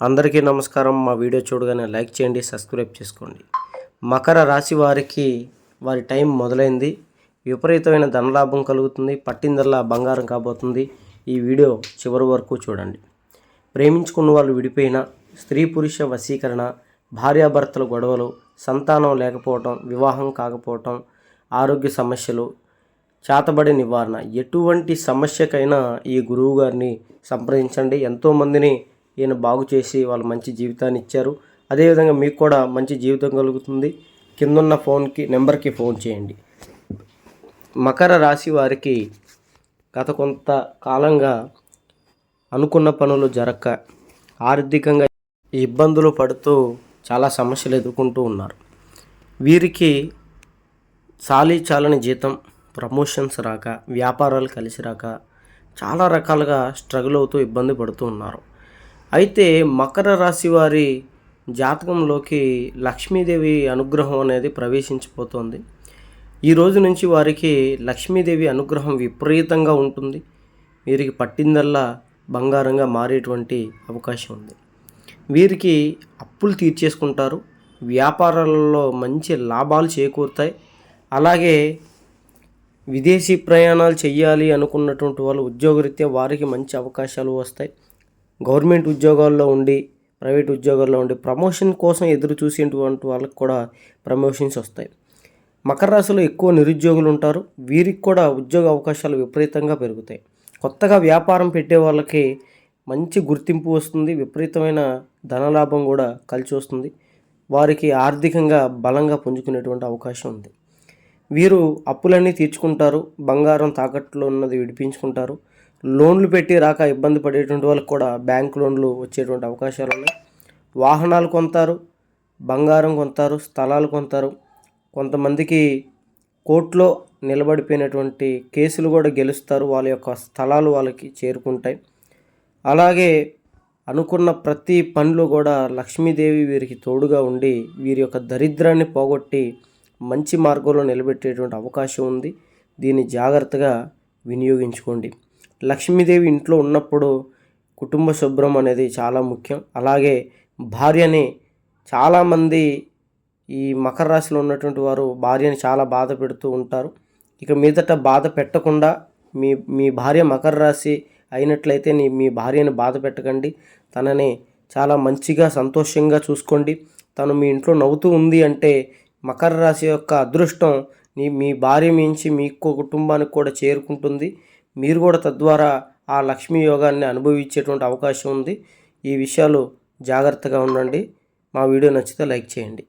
అందరికీ నమస్కారం. మా వీడియో చూడగానే లైక్ చేయండి, సబ్స్క్రైబ్ చేసుకోండి. మకర రాశి వారికి వారి టైం మొదలైంది. విపరీతమైన ధనలాభం కలుగుతుంది. పట్టిందల్లా బంగారం కాబోతుంది. ఈ వీడియో చివరి వరకు చూడండి. ప్రేమించుకున్న వాళ్ళు విడిపోయిన, స్త్రీ పురుష వశీకరణ, భార్యాభర్తల గొడవలు, సంతానం లేకపోవటం, వివాహం కాకపోవటం, ఆరోగ్య సమస్యలు, చేతబడి నివారణ, ఎటువంటి సమస్యకైనా ఈ గురువు గారిని సంప్రదించండి. ఎంతోమందిని ఈయన బాగు చేసి వాళ్ళు మంచి జీవితాన్ని ఇచ్చారు. అదేవిధంగా మీకు కూడా మంచి జీవితం కలుగుతుంది. కిందున్న నెంబర్కి ఫోన్ చేయండి. మకర రాశి వారికి గత కొంత కాలంగా అనుకున్న పనులు జరగక ఆర్థికంగా ఇబ్బందులు పడుతూ చాలా సమస్యలు ఎదుర్కొంటూ ఉన్నారు. వీరికి చాలని జీతం, ప్రమోషన్స్ రాక, వ్యాపారాలు కలిసి రాక చాలా రకాలుగా స్ట్రగుల్ అవుతూ ఇబ్బంది పడుతూ ఉన్నారు. అయితే మకర రాశి వారి జాతకంలోకి లక్ష్మీదేవి అనుగ్రహం అనేది ప్రవేశించిపోతుంది. ఈ రోజు నుంచి వారికి లక్ష్మీదేవి అనుగ్రహం విపరీతంగా ఉంటుంది. వీరికి పట్టిందల్లా బంగారంగా మారేటువంటి అవకాశం ఉంది. వీరికి అప్పులు తీర్చేసుకుంటారు. వ్యాపారాలలో మంచి లాభాలు చేకూరుతాయి. అలాగే విదేశీ ప్రయాణాలు చేయాలి అనుకున్నటువంటి వాళ్ళు ఉద్యోగరీత్యా వారికి మంచి అవకాశాలు వస్తాయి. గవర్నమెంట్ ఉద్యోగాల్లో ఉండి, ప్రైవేట్ ఉద్యోగాల్లో ఉండి ప్రమోషన్ కోసం ఎదురు చూసేటువంటి వాళ్ళకి కూడా ప్రమోషన్స్ వస్తాయి. మకర రాశిలో ఎక్కువ నిరుద్యోగులు ఉంటారు. వీరికి కూడా ఉద్యోగ అవకాశాలు విపరీతంగా పెరుగుతాయి. కొత్తగా వ్యాపారం పెట్టే వాళ్ళకి మంచి గుర్తింపు వస్తుంది. విపరీతమైన ధనలాభం కూడా కలిసి వస్తుంది. వారికి ఆర్థికంగా బలంగా పుంజుకునేటువంటి అవకాశం ఉంది. వీరు అప్పులన్నీ తీర్చుకుంటారు. బంగారం తాకట్టులో ఉన్నది విడిపించుకుంటారు. లోన్లు పెట్టి రాక ఇబ్బంది పడేటువంటి వాళ్ళకి కూడా బ్యాంక్ లోన్లు వచ్చేటువంటి అవకాశాలు ఉన్నాయి. వాహనాలు కొంటారు, బంగారం కొంటారు, స్థలాలు కొంటారు. కొంతమందికి కోర్టులో నిలబడిపోయినటువంటి కేసులు కూడా గెలుస్తారు. వాళ్ళ యొక్క స్థలాలు వాళ్ళకి చేరుకుంటాయి. అలాగే అనుకున్న ప్రతి పనిలో కూడా లక్ష్మీదేవి వీరికి తోడుగా ఉండి వీరి యొక్క దరిద్రాన్ని పోగొట్టి మంచి మార్గంలో నిలబెట్టేటువంటి అవకాశం ఉంది. దీన్ని జాగ్రత్తగా వినియోగించుకోండి. లక్ష్మీదేవి ఇంట్లో ఉన్నప్పుడు కుటుంబ శుభ్రం అనేది చాలా ముఖ్యం. అలాగే భార్యని చాలామంది ఈ మకర రాశిలో ఉన్నటువంటి వారు భార్యని చాలా బాధ పెడుతూ ఉంటారు. ఇక మీదట బాధ పెట్టకుండా మీ భార్య మకర రాశి అయినట్లయితే మీ భార్యని బాధ పెట్టకండి. తనని చాలా మంచిగా సంతోషంగా చూసుకోండి. తను మీ ఇంట్లో నవ్వుతూ ఉంది అంటే మకర రాశి యొక్క అదృష్టం మీ భార్య మించి మీ కుటుంబానికి కూడా చేరుకుంటుంది. మీరు కూడా తద్వారా ఆ లక్ష్మీ యోగాన్ని అనుభవించేటువంటి అవకాశం ఉంది. ఈ విషయాలు జాగ్రత్తగా ఉండండి. మా వీడియో నచ్చితే లైక్ చేయండి.